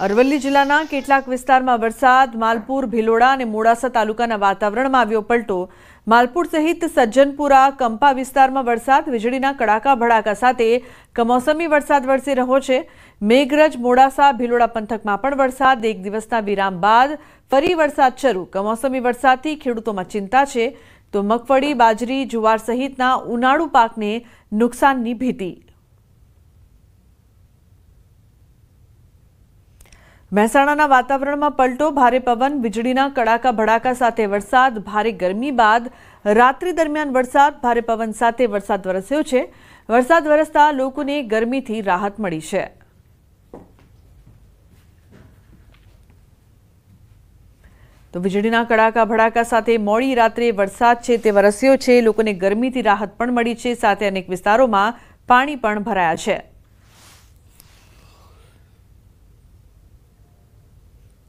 અરવલ્લી જિલ્લાના કેટલાક વિસ્તારમાં વરસાદ, માલપુર, ભિલોડા અને મોડાસા તાલુકાના વાતાવરણમાં આવ્યો પલટો। માલપુર સહિત સજ્જનપુરા, કંપા વિસ્તારમાં વરસાદ, વીજળીના કડાકા ભડાકા સાથે કમોસમી વરસાદ વરસી રહ્યો છે। મેઘરજ, મોડાસા, ભિલોડા પંથકમાં પણ વરસાદ। એક દિવસના વિરામ બાદ ફરી વરસાદ શરૂ। કમોસમી વરસાદથી ખેડૂતોમાં ચિંતા છે તો મગફળી, બાજરી, જુવાર સહિતના ઉનાળુ પાકને નુકસાનની ભીતિ। મહેસાણાના વાતાવરણમાં પલટો, ભારે પવન, વીજળીના કડાકા ભડાકા સાથે વરસાદ। ભારે ગરમી બાદ રાત્રિ દરમિયાન વરસાદ, ભારે પવન સાથે વરસાદ વરસ્યો છે। વરસાદ વરસતા લોકોને ગરમીથી રાહત મળી છે। તો વીજળીના કડાકા ભડાકા સાથે મોડી રાત્રે વરસાદ છે તે વરસ્યો છે। લોકોને ગરમીથી રાહત પણ મળી છે, સાથે અનેક વિસ્તારોમાં પાણી પણ ભરાયા છે।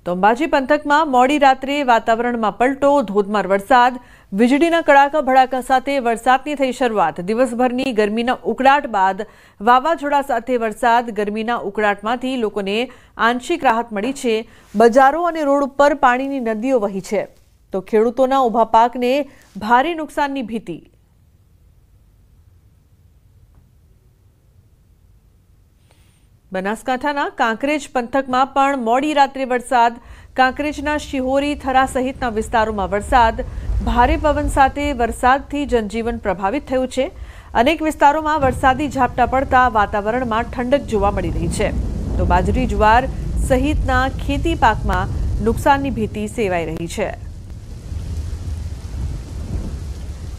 તો અંબાજી પંથકમાં મોડી રાત્રે વાતાવરણમાં પલટો, ધોધમાર વરસાદ, વીજળીના કડાકા ભડાકા સાથે વરસાદની થઈ શરૂઆત। દિવસભરની ગરમીના ઉકળાટ બાદ વાવાઝોડા સાથે વરસાદ। ગરમીના ઉકળાટમાંથી લોકોને આંશિક રાહત મળી છે। બજારો અને રોડ ઉપર પાણીની નદીઓ વહી છે તો ખેડૂતોના ઊભા પાકને ભારે નુકસાનની ભીતિ। બનાસકાંઠાના કાંકરેજ પંથકમાં પણ મોડી રાત્રે વરસાદ। કાંકરેજના શિહોરી, થરા સહિતના વિસ્તારોમાં વરસાદ। ભારે પવન સાથે વરસાદથી જનજીવન પ્રભાવિત થયું છે। અનેક વિસ્તારોમાં વરસાદી ઝાપટા પડતા વાતાવરણમાં ઠંડક જોવા મળી રહી છે તો બાજરી, જુવાર સહિતના ખેતી પાકમાં નુકસાનની ભીતિ સેવાઈ રહી છે।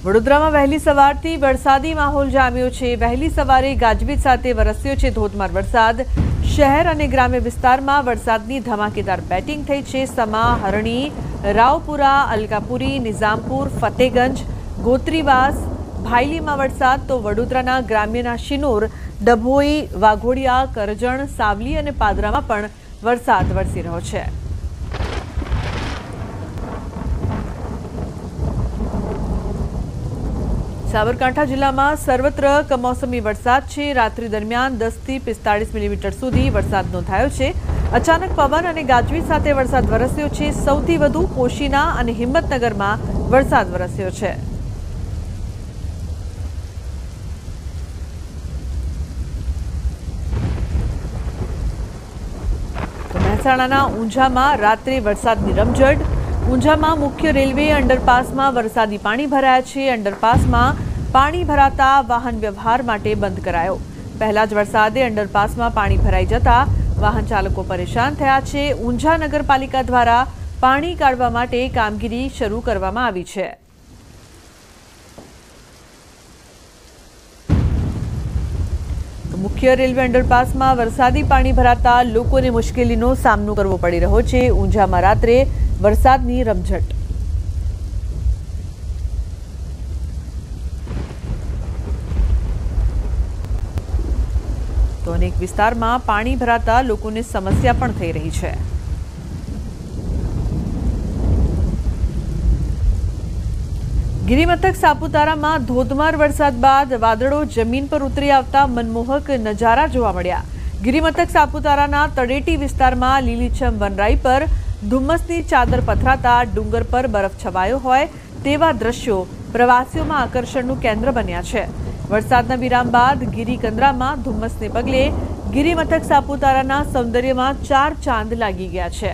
વડોદરામાં વહેલી સવારથી વરસાદી માહોલ જામ્યો છે। વહેલી સવારે ગાજવીજ સાથે વરસ્યો છે ધોધમાર વરસાદ। શહેર અને ગ્રામ્ય વિસ્તારમાં વરસાદની ધમાકેદાર બેટિંગ થઈ છે। સમા, હરણી, રાવપુરા, અલકાપુરી, નિઝામપુર, ફતેગંજ, ગોત્રીવાસ, ભાયલીમાં વરસાદ તો વડોદરાના ગ્રામ્યના શિનોર, ડભોઈ, વાઘોડિયા, કરજણ, સાવલી અને પાદરામાં પણ વરસાદ વરસી રહ્યો છે। સાબરકાંઠા જિલ્લામાં સર્વત્ર કમોસમી વરસાદ છે। રાત્રિ દરમિયાન 10 થી 45 મિલીમીટર સુધી વરસાદ નોંધાયો છે। અચાનક પવન અને ગાજવીજ સાથે વરસાદ વરસ્યો છે। સૌથી વધુ પોશીના અને હિંમતનગરમાં વરસાદ વરસ્યો છે। તો મહેસાણાના ઊંઝામાં રાત્રે વરસાદની રમઝટ। ઊંઝામાં મુખ્ય રેલવે અંડરપાસમાં વરસાદી પાણી ભરાયા છે। અંડરપાસમાં પાણી ભરાતા વાહન વ્યવહાર માટે બંધ કરાયો। પહેલા જ વરસાદે અંડરપાસમાં પાણી ભરાઈ જતા વાહન ચાલકો પરેશાન થયા છે। ઊંઝા નગરપાલિકા દ્વારા પાણી કાઢવા માટે કામગીરી શરૂ કરવામાં આવી છે। મુખ્ય રેલવે અંડરપાસમાં વરસાદી પાણી ભરાતા લોકોને મુશ્કેલીનો સામનો કરવો પડી રહ્યો છે। ઊંઝામાં રાત્રે વરસાદની રમઝટ। તો અનેક વિસ્તારમાં પાણી ભરાતા લોકોને સમસ્યા પણ થઈ રહી છે। ગિરિમથક સાપુતારામાં ધોધમાર વરસાદ બાદ વાદળો જમીન પર ઉતરી આવતા મનમોહક નજારા જોવા મળ્યા। ગિરિમથક સાપુતારાના તળેટી વિસ્તારમાં લીલીછમ વનરાઈ પર ધુમ્મસની ચાદર પથરાતા ડુંગર પર બરફ છવાયો હોય તેવા દ્રશ્યો પ્રવાસીઓમાં આકર્ષણનું કેન્દ્ર બન્યા છે। વરસાદના વિરામ બાદ ગિરિકંદરામાં ધુમ્મસને પગલે ગિરિમથક સાપુતારાના સૌંદર્યમાં 4 ચાંદ લાગી ગયા છે।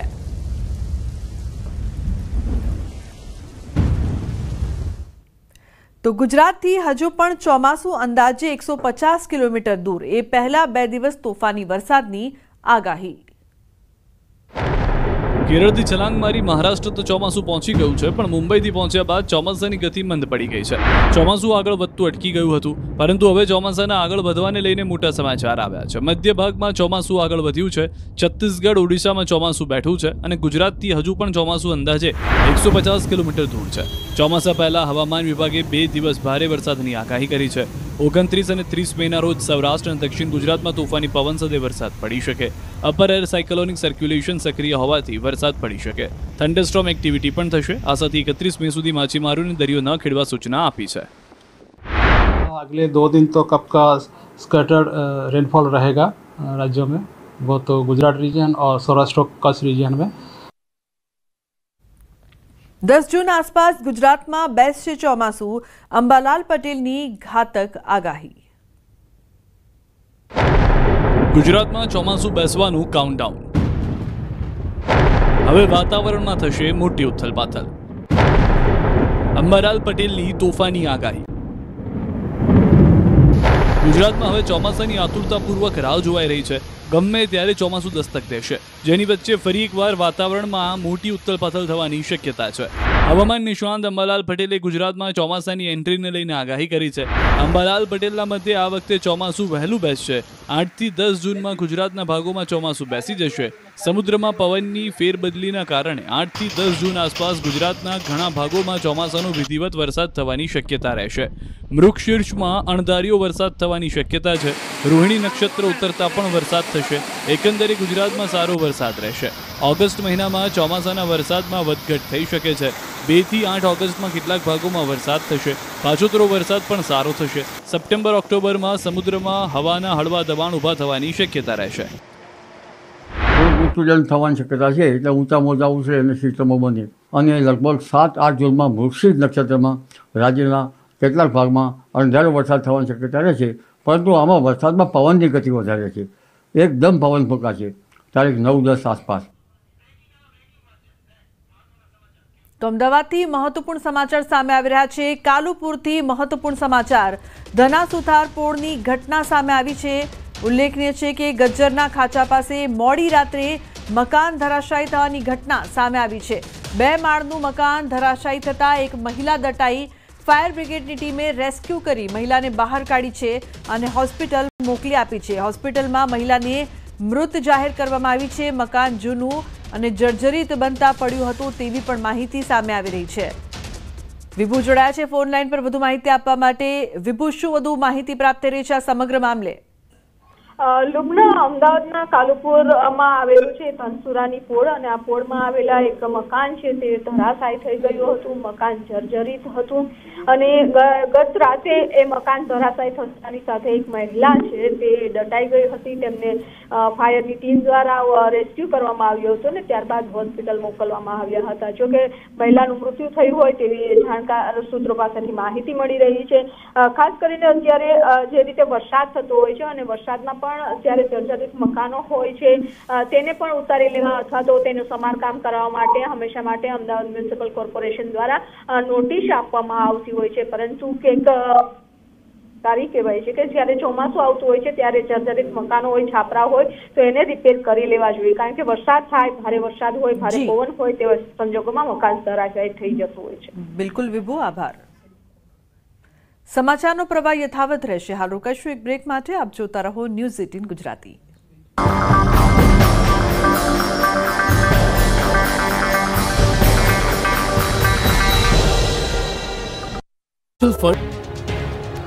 તો ગુજરાતથી હજુ પણ ચોમાસું અંદાજે 150 કિલોમીટર દૂર। એ પહેલા 2 દિવસ તોફાની વરસાદની આગાહી। કેરળથી છલાંગ મારી મહારાષ્ટ્ર તો ચોમાસું પહોંચી ગયું છે, પણ મુંબઈથી પહોંચ્યા બાદ ચોમાસાની ગતિ મંદ પડી ગઈ છે। ચોમાસું આગળ વધતું અટકી ગયું હતું, પરંતુ હવે ચોમાસાના આગળ વધવાને લઈને મોટા સમાચાર આવ્યા છે। મધ્ય ભાગમાં ચોમાસું આગળ વધ્યું છે। છત્તીસગઢ, ઓડિશામાં ચોમાસું બેઠું છે અને ગુજરાતથી હજુ પણ ચોમાસું અંદાજે 150 કિલોમીટર દૂર છે। ચોમાસા પહેલા હવામાન વિભાગે 2 દિવસ ભારે વરસાદની આગાહી કરી છે। 29 અને 30 મેના રોજ સૌરાષ્ટ્ર અને દક્ષિણ ગુજરાતમાં તોફાની પવન સાથે વરસાદ પડી શકે। અપર એર સાયક્લોનિક સર્ક્યુલેશન સક્રિય હોવાથી વરસાદ પડી શકે। થંડરસ્ટોર્મ એક્ટિવિટી પણ થશે। આ સાથે 31 મે સુધી માછીમારોને દરિયો ન ખેડવા સૂચના આપી છે। अगले 2 दिन तो कब का स्कैटर्ड रेनफॉल रहेगा राज्यों में। वो तो गुजरात रीजन और सौराष्ट्र कच्छ रीजन में। 10 જૂન આસપાસ ગુજરાતમાં બેસશે ચોમાસું, અંબાલાલ પટેલની ઘાતક આગાહી. ગુજરાતમાં ચોમાસું બેસવાનું કાઉન્ટડાઉન. હવે વાતાવરણમાં થશે મોટી ઉથલપાથલ. અંબાલાલ પટેલની તોફાની આગાહી. ગુજરાતમાં હવે ચોમાસાની આતુરતાપૂર્વક રાહ જોવાઈ રહી છે. ગમે ત્યારે ચોમાસું દસ્તક દેશે, જેની વચ્ચે ફરી એકવાર વાતાવરણમાં મોટી ઉથલપાથલ થવાની શક્યતા છે. હવામાન નિષ્ણાંત અંબાલાલ પટેલે ગુજરાતમાં ચોમાસાની એન્ટ્રીને લઈને આગાહી કરી છે. અંબાલાલ પટેલના મતે આ વખતે ચોમાસું વહેલું બેસશે. 8 થી 10 જૂનમાં ગુજરાતના ભાગોમાં ચોમાસું બેસી જશે. સમુદ્રમાં પવનની ફેરબદલીના કારણે 8 થી 10 જૂન આસપાસ ગુજરાતના ઘણા ભાગોમાં ચોમાસાનો વિધિવત વરસાદ થવાની શક્યતા રહેશે. મૃગશીર્ષમાં અણધાર્યો વરસાદ થવાની શક્યતા છે. રોહિણી નક્ષત્ર ઉતરતા પણ વરસાદ થશે. એકંદરે ગુજરાતમાં સારો વરસાદ રહેશે. ઓગસ્ટ મહિનામાં ચોમાસાના વરસાદમાં વધઘટ થઈ શકે છે. 2 થી 8 ઓગસ્ટમાં કેટલાક ભાગોમાં વરસાદ થશે. પાછોતરો વરસાદ પણ સારો થશે. સપ્ટેમ્બર ઓક્ટોબરમાં સમુદ્રમાં હવાના હળવા દબાણ ઊભા થવાની શક્યતા રહેશે. ઉત્તુલન થવાની શક્યતા છે, એટલે ઊંચા મોજા ઉછળે અને સિસ્ટમો બને, અને લગભગ 7-8 જૂનમાં મૃગશીર્ષ નક્ષત્રમાં રાજ્યના કેટલાક ભાગમાં અણધાર્યો વરસાદ થવાની શક્યતા રહે છે. પરંતુ આમાં વરસાદમાં પવનની ગતિ વધારે છે. એકદમ પવન ફૂંકાશે તારીખ 9-10 આસપાસ. તો અમદાવાદથી મહત્વપૂર્ણ સમાચાર સામે આવી રહ્યા છે. કાલુપુરથી મહત્વપૂર્ણ સમાચાર. ધનાસુથાર પોળની ઘટના સામે આવી છે. ઉલ્લેખનીય છે કે ગજ્જરના ખાંચા પાસે મોડી રાત્રે મકાન ધરાશાયી થવાની ઘટના સામે આવી છે. 2 માળનું મકાન ધરાશાયી થતાં એક મહિલા દટાઈ. ફાયર બ્રિગેડની ટીમે રેસ્ક્યુ કરી મહિલાને બહાર કાઢી છે અને હોસ્પિટલ મોકલી આપી છે. હોસ્પિટલમાં મહિલાને મૃત જાહેર કરવામાં આવી છે. મકાન જૂનું અને જર્જરિત બનતા પડ્યું હતું તેવી પણ માહિતી સામે આવી રહી છે. વિભુ જોડાયા છે ફોન લાઈન પર વધુ માહિતી આપવા માટે. વિભુ, શું વધુ માહિતી પ્રાપ્ત થઈ રહી છે આ સમગ્ર મામલે? લુબના અમદાવાદના કાલુપુરમાં આવેલું છે ધનસુરાની પોળ, અને આ પોળમાં આવેલા એક મકાન છે તે ધરાશાયી થઈ ગયું હતું. મકાન જર્જરિત હતું અને ગત રાતે એ મકાન ધરાશાયી થતાની સાથે એક મહિલા છે તે દટાઈ ગઈ હતી. તેમને ફાયરની ટીમ દ્વારા રેસ્ક્યુ કરવામાં આવ્યો હતો અને ત્યારબાદ હોસ્પિટલ મોકલવામાં આવ્યા હતા. જોકે મહિલાનું મૃત્યુ થયું હોય તેવી જાણકાર સૂત્રો પાસેથી માહિતી મળી રહી છે. ખાસ કરીને અત્યારે જે રીતે વરસાદ થતો હોય છે અને વરસાદમાં પણ અત્યારે જર્જરિત મકાનો હોય છે તેને પણ ઉતારી લેવા અથવા તો તેનું સમારકામ કરવા માટે હંમેશા માટે અમદાવાદ મ્યુનિસિપલ કોર્પોરેશન દ્વારા નોટિસ આપવામાં આવતી હોય છે. પરંતુ કંઈક તારીખ કહેવાય છે કે જ્યારે ચોમાસું આવતું હોય છે ત્યારે જર્જરિત મકાનો હોય, છાપરા હોય, તો એને રિપેર કરી લેવા જોઈએ. કારણ કે વરસાદ થાય, ભારે વરસાદ હોય, ભારે પવન હોય તેવા સંજોગોમાં મકાન ધરાશાયી થઈ જતું હોય છે. બિલકુલ વિભુ, આભાર. સમાચારનો પ્રવાહ યથાવત રહેશે. હાલ રોકાઈશું એક બ્રેક માટે. આપ જોતા રહો ન્યૂઝ 18 ગુજરાતી.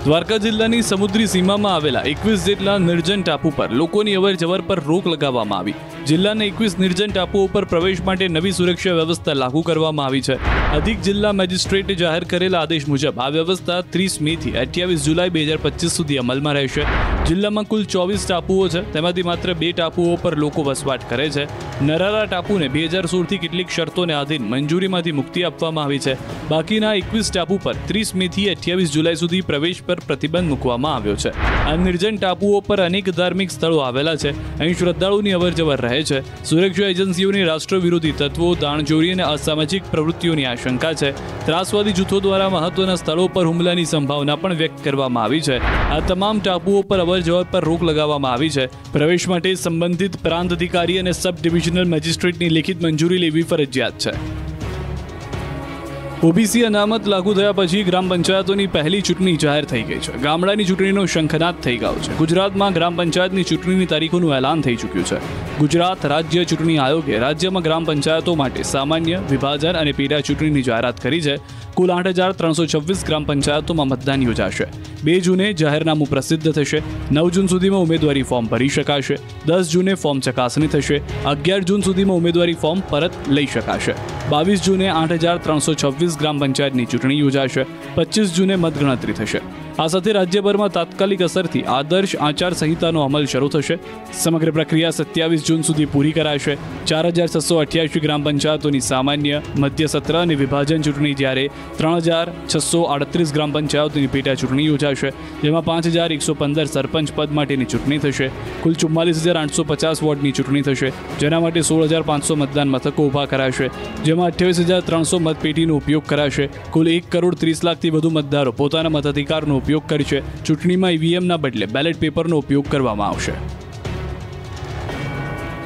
દ્વારકા જિલ્લાની સમુદ્રી સીમામાં આવેલા 21 જેટલા નિર્જન ટાપુ પર લોકોની અવરજવર પર રોક લગાવવામાં આવી. જિલ્લાના 21 નિર્જન ટાપુઓ પર પ્રવેશ માટે નવી સુરક્ષા વ્યવસ્થા લાગુ કરવામાં આવી છે. અધિક જિલ્લા મેજિસ્ટ્રેટે જાહેર કરેલા આદેશ મુજબ આ વ્યવસ્થા 30 મે થી 28 જુલાઈ 2025 સુધી અમલમાં રહેશે. જિલ્લામાં કુલ 24 ટાપુઓ છે, તેમાંથી માત્ર 2 ટાપુઓ પર લોકો વસવાટ કરે છે. નરારા ટાપુને 2016 થી કેટલીક શરતોને આધીન મંજૂરીમાંથી મુક્તિ આપવામાં આવી છે. બાકીના 21 ટાપુ પર 30 મે થી 28 જુલાઈ સુધી પ્રવેશ પર પ્રતિબંધ મૂકવામાં આવ્યો છે. આ નિર્જન ટાપુઓ પર અનેક ધાર્મિક સ્થળો આવેલા છે. અહીં શ્રદ્ધાળુની અવરજવર રહે છે. સુરક્ષા એજન્સીઓની રાષ્ટ્ર વિરોધી તત્વો, દાણચોરી અને અસામાજિક પ્રવૃત્તિઓની આશંકા છે. ત્રાસવાદી જૂથો દ્વારા મહત્વના સ્થળો પર હુમલાની સંભાવના પણ વ્યક્ત કરવામાં આવી છે. આ તમામ ટાપુઓ પર અવરજવર પર રોક લગાવવામાં આવી છે. પ્રવેશ માટે સંબંધિત પ્રાંત અધિકારી અને સબ ડિવિઝનલ મેજિસ્ટ્રેટની લેખિત મંજૂરી લેવી ફરજિયાત છે. ઓબીસી અનામત લાગુ થયા પછી ગ્રામ પંચાયતોની પહેલી ચૂંટણી જાહેર થઈ ગઈ છે. ગામડાની ચૂંટણીનો શંખનાદ થઈ ગયો છે. ગુજરાતમાં ગ્રામ પંચાયતની ચૂંટણીની તારીખોનું એલાન થઈ ચૂક્યું છે. ગુજરાત રાજ્ય ચૂંટણી આયોગે રાજ્યમાં ગ્રામ પંચાયતો માટે સામાન્ય, વિભાજન અને પેટા ચૂંટણીની જાહેરાત કરી છે. કુલ 8,326 ગ્રામ પંચાયતોમાં મતદાન યોજાશે. 2 જૂને જાહેરનામું પ્રસિદ્ધ થશે. 9 જૂન સુધીમાં ઉમેદવારી ફોર્મ ભરી શકાશે. 10 જૂને ફોર્મ ચકાસણી થશે. 11 જૂન સુધીમાં ઉમેદવારી ફોર્મ પરત લઈ શકાશે. 22 જૂને 8,326 ગ્રામ પંચાયતની ચૂંટણી યોજાશે. 25 જૂને મતગણતરી થશે. આ સાથે રાજ્યભરમાં તાત્કાલિક અસરથી આદર્શ આચાર સંહિતાનો અમલ શરૂ થશે. સમગ્ર પ્રક્રિયા 27 જૂન સુધી પૂરી કરાશે. 4688 ગ્રામ પંચાયતોની સામાન્ય, મધ્ય સત્ર અને વિભાજન ચૂંટણી, જ્યારે 3638 ગ્રામ પંચાયતોની પેટા ચૂંટણી યોજાશે, જેમાં 5115 સરપંચ પદ માટેની ચૂંટણી થશે. કુલ 44850 વોર્ડની ચૂંટણી થશે, જેના માટે 16500 મતદાન મથકો ઊભા કરાશે, જેમાં 28300 મતપેટીનો ઉપયોગ કરાશે. કુલ 1,30,00,000થી વધુ મતદારો પોતાના મતાધિકારનો ઉપયોગ કરશે. ચૂંટણીમાં ઈવીએમના બદલે બેલેટ પેપરનો ઉપયોગ કરવામાં આવશે.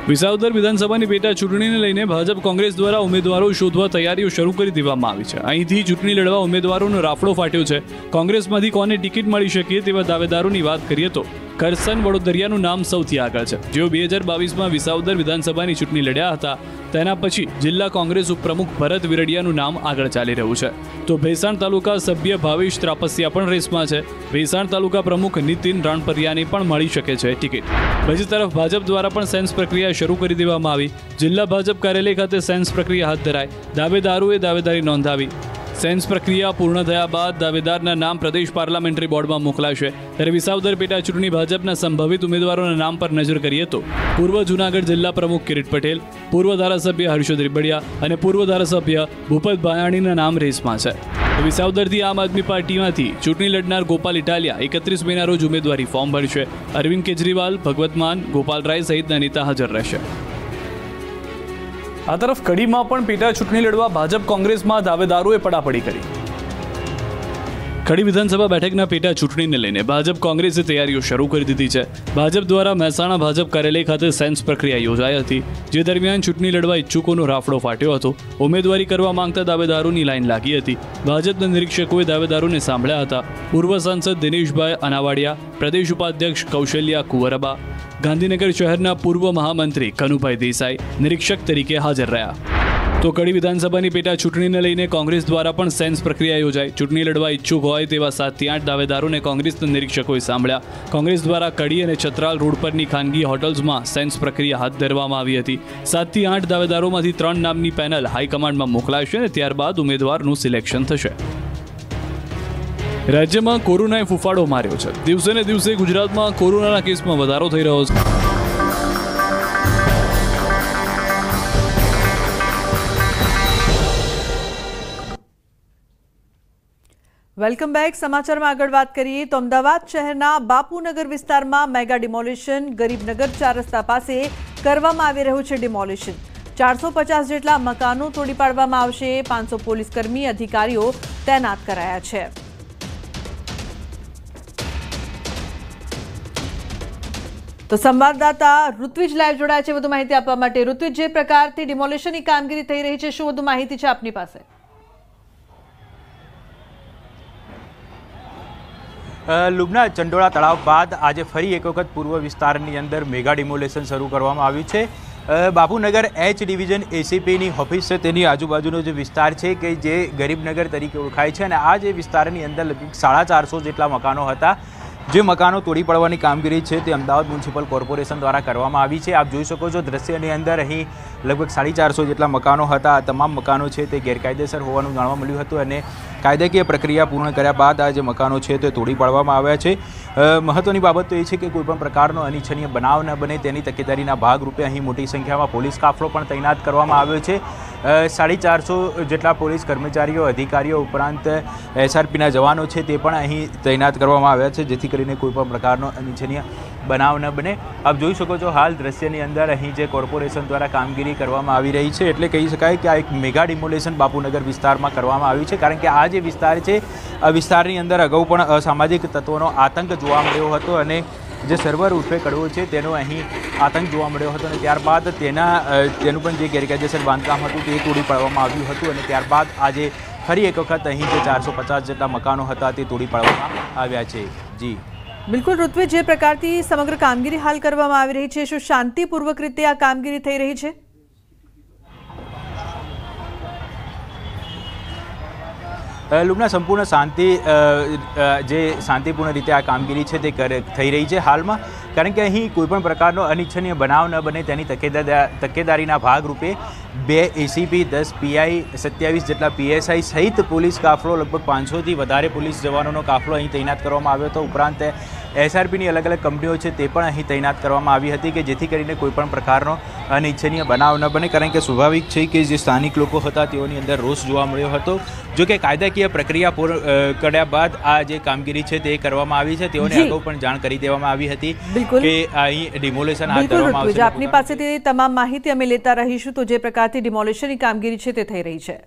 વિસાવદર વિધાનસભાની પેટા ચૂંટણીને લઈને ભાજપ કોંગ્રેસ દ્વારા ઉમેદવારો શોધવા તૈયારીઓ શરૂ કરી દેવામાં આવી છે. અહીંથી ચૂંટણી લડવા ઉમેદવારોનો રાફડો ફાટ્યો છે. કોંગ્રેસમાંથી કોને ટિકિટ મળી શકે તેવા દાવેદારોની વાત કરીએ તો કરસન વડોદરિયાનું નામ સૌથી આગળ છે, જેઓ 2022માં વિસાવદર વિધાનસભાની ચૂંટણી લડ્યા હતા. તેના પછી જિલ્લા કોંગ્રેસ ઉપપ્રમુખ ભરત વિરડિયાનું નામ આગળ ચાલી રહ્યું છે. તો ભેસાણ તાલુકા સભ્ય ભાવેશ ત્રાપસિયા પણ રેસમાં છે. ભેસાણ તાલુકા પ્રમુખ નીતિન રાણપરિયાને પણ મળી શકે છે ટિકિટ. બીજી તરફ ભાજપ દ્વારા પણ સેન્સ પ્રક્રિયા શરૂ કરી દેવામાં આવી. જિલ્લા ભાજપ કાર્યાલય ખાતે સેન્સ પ્રક્રિયા હાથ ધરાઈ. દાવેદારોએ દાવેદારી નોંધાવી. સેન્સ પ્રક્રિયા પૂર્ણ થયા બાદ દાવેદારના નામ પ્રદેશ પાર્લામેન્ટરી બોર્ડમાં મોકલાશે. ત્યારે વિસાવદર પેટા ચૂંટણી ભાજપના સંભવિત ઉમેદવારોના નામ પર નજર કરીએ તો પૂર્વ જૂનાગઢ જિલ્લા પ્રમુખ કિરીટ પટેલ, પૂર્વ ધારાસભ્ય હર્ષદ રીબડિયા અને પૂર્વ ધારાસભ્ય ભૂપત ભાયાણીના નામ રેસમાં છે. વિસાવદરથી આમ આદમી પાર્ટીમાંથી ચૂંટણી લડનાર ગોપાલ ઇટાલિયા 31 મેના રોજ ઉમેદવારી ફોર્મ ભરશે. અરવિંદ કેજરીવાલ, ભગવત માન, ગોપાલ રાય સહિતના નેતા હાજર રહેશે. આ તરફ કડીમાં પણ પેટા ચૂંટણી લડવા ભાજપ કોંગ્રેસમાં દાવેદારોએ પડાપડી કરી. કડી વિધાનસભા બેઠકના પેટા ચૂંટણીને લઈને ભાજપ કોંગ્રેસે તૈયારીઓ શરૂ કરી દીધી છે. ભાજપ દ્વારા મહેસાણા ભાજપ કાર્યાલય ખાતે સેન્સ પ્રક્રિયા યોજાઈ હતી, જે દરમિયાન ચૂંટણી લડવા ઇચ્છુકોનો રાફડો ફાટ્યો હતો. ઉમેદવારી કરવા માંગતા દાવેદારોની લાઈન લાગી હતી. ભાજપના નિરીક્ષકોએ દાવેદારોને સાંભળ્યા હતા. પૂર્વ સાંસદ દિનેશભાઈ અનાવાડિયા, પ્રદેશ ઉપાધ્યક્ષ કૌશલ્યા કુંવરબા, ગાંધીનગર શહેરના પૂર્વ મહામંત્રી કનુભાઈ દેસાઈ નિરીક્ષક તરીકે હાજર રહ્યા. તો કડી વિધાનસભાની પેટા ચૂંટણીને લઈને કોંગ્રેસ દ્વારા પણ સેન્સ પ્રક્રિયા યોજાઈ. ચૂંટણી લડવા ઈચ્છુક હોય તેવા 7 થી 8 દાવેદારોને કોંગ્રેસના નિરીક્ષકોએ સાંભળ્યા. કોંગ્રેસ દ્વારા કડી અને છત્રાલ રોડ પરની ખાનગી હોટલ્સમાં સેન્સ પ્રક્રિયા હાથ ધરવામાં આવી હતી. 7 થી 8 દાવેદારોમાંથી 3 નામની પેનલ હાઈકમાન્ડમાં મોકલાશે અને ત્યારબાદ ઉમેદવારનું સિલેક્શન થશે. રાજ્યમાં કોરોનાએ ફૂફાડો માર્યો છે. દિવસે ને દિવસે ગુજરાતમાં કોરોનાના કેસમાં વધારો થઈ રહ્યો છે. Welcome back. સમાચારમાં આગળ વાત કરીએ તો અમદાવાદ શહેરના બાપુનગર વિસ્તારમાં મેગા ડિમોલિશન, ગરીબનગર 4 રસ્તા પાસે કરવામાં આવી રહ્યું છે ડિમોલિશન. 450 જેટલા મકાનો તોડી પાડવામાં આવશે. 500 પોલીસકર્મી અધિકારીઓ તૈનાત કરાયા છે. તો સંવાદદાતા ઋત્વિજ લાઈવ જોડાયા છે વધુ માહિતી આપવા માટે. ઋત્વિજ, જે પ્રકારથી ડિમોલિશનની કામગીરી થઈ રહી છે, શું વધુ માહિતી છે આપની પાસે? લુબના ચંડોળા તળાવ બાદ આજે ફરી એક વખત પૂર્વ વિસ્તારની અંદર મેગા ડિમોલેશન શરૂ કરવામાં આવ્યું છે. બાપુનગર H ડિવિઝન એસીપીની ઓફિસ છે, તેની આજુબાજુનો જે વિસ્તાર છે કે જે ગરીબનગર તરીકે ઓળખાય છે, અને આ જે વિસ્તારની અંદર લગભગ 450 જેટલા મકાનો હતા. જે મકાનો તોડી પાડવાની કામગીરી છે તે અમદાવાદ મ્યુનિસિપલ કોર્પોરેશન દ્વારા કરવામાં આવી છે. આપ જોઈ શકો છો દ્રશ્યની અંદર અહીં લગભગ 450 જેટલા મકાનો હતા. આ તમામ મકાનો છે તે ગેરકાયદેસર હોવાનું જાણવા મળ્યું હતું અને કાયદાકીય પ્રક્રિયા પૂર્ણ કર્યા બાદ આ જે મકાનો છે તે તોડી પાડવામાં આવ્યા છે. મહત્વની બાબત તો એ છે કે કોઈપણ પ્રકારનો અનિચ્છનીય બનાવ ન બને તેની તકેદારીના ભાગરૂપે અહીં મોટી સંખ્યામાં પોલીસ કાફલો પણ તૈનાત કરવામાં આવ્યો છે. 450 જેટલા પોલીસ કર્મચારીઓ, અધિકારીઓ ઉપરાંત SRPના જવાનો છે તે પણ અહીં તૈનાત કરવામાં આવ્યા છે, જેથી કરીને કોઈપણ પ્રકારનો અનિચ્છનીય બનાવ ન બને. આપ જોઈ શકો છો હાલ દ્રશ્યની અંદર અહીં જે કોર્પોરેશન દ્વારા કામગીરી કરવામાં આવી રહી છે, એટલે કહી શકાય કે આ એક મેગા ડિમોલેશન બાપુનગર વિસ્તારમાં કરવામાં આવ્યું છે. કારણ કે આ જે વિસ્તાર છે, આ વિસ્તારની અંદર અગાઉ પણ અસામાજિક તત્વોનો આતંક જોવા મળ્યો હતો અને જે સર્વર ઉર્ફે કડવો છે તેનો અહીં આતંક જોવા મળ્યો હતો અને ત્યારબાદ તેનું પણ જે ગેરકાયદેસર બાંધકામ હતું તે તોડી પાડવામાં આવ્યું હતું અને ત્યારબાદ આજે ફરી એક વખત અહીં જે 450 જેટલા મકાનો હતા તે તોડી પાડવામાં આવ્યા છે. જી બિલકુલ ઋત્વિજ, જે પ્રકારથી સમગ્ર કામગીરી હાલ કરવામાં આવી રહી છે, શું શાંતિપૂર્વક રીતે આ કામગીરી થઈ રહી છે? લુબના સંપૂર્ણ શાંતિપૂર્ણ રીતે આ કામગીરી છે તે થઈ રહી છે. હાલમાં કારણ કે અહીં કોઈપણ પ્રકારનો અનિચ્છનીય બનાવ ન બને તેની તકેદારીના ભાગરૂપે 2 એસીપી 10 પીઆઈ 27 જેટલા પીએસઆઈ સહિત પોલીસ કાફલો લગભગ 500થી વધારે પોલીસ જવાનોનો કાફલો અહીં તૈનાત કરવામાં આવ્યો હતો. ઉપરાંત એસઆરપીની અલગ અલગ કંપનીઓ છે તે પણ અહીં તૈનાત કરવામાં આવી હતી કે જેથી કરીને કોઈપણ પ્રકારનો અનિચ્છનીય બનાવ ન બને. કારણ કે સ્વાભાવિક છે કે જે સ્થાનિક લોકો હતા તેઓની અંદર રોષ જોવા મળ્યો હતો. જો કે કાયદાકીય પ્રક્રિયા કર્યા બાદ આ જે કામગીરી છે તે કરવામાં આવી છે. તેઓને અગાઉ પણ જાણ કરી દેવામાં આવી હતી કે અહીં ડિમોલેશન હાથ ધરવામાં આવશે. આપની પાસેથી તમામ માહિતી અમે લેતા રહીશું. તો જે પ્રકારથી ડિમોલેશનની કામગીરી છે તે થઈ રહી છે.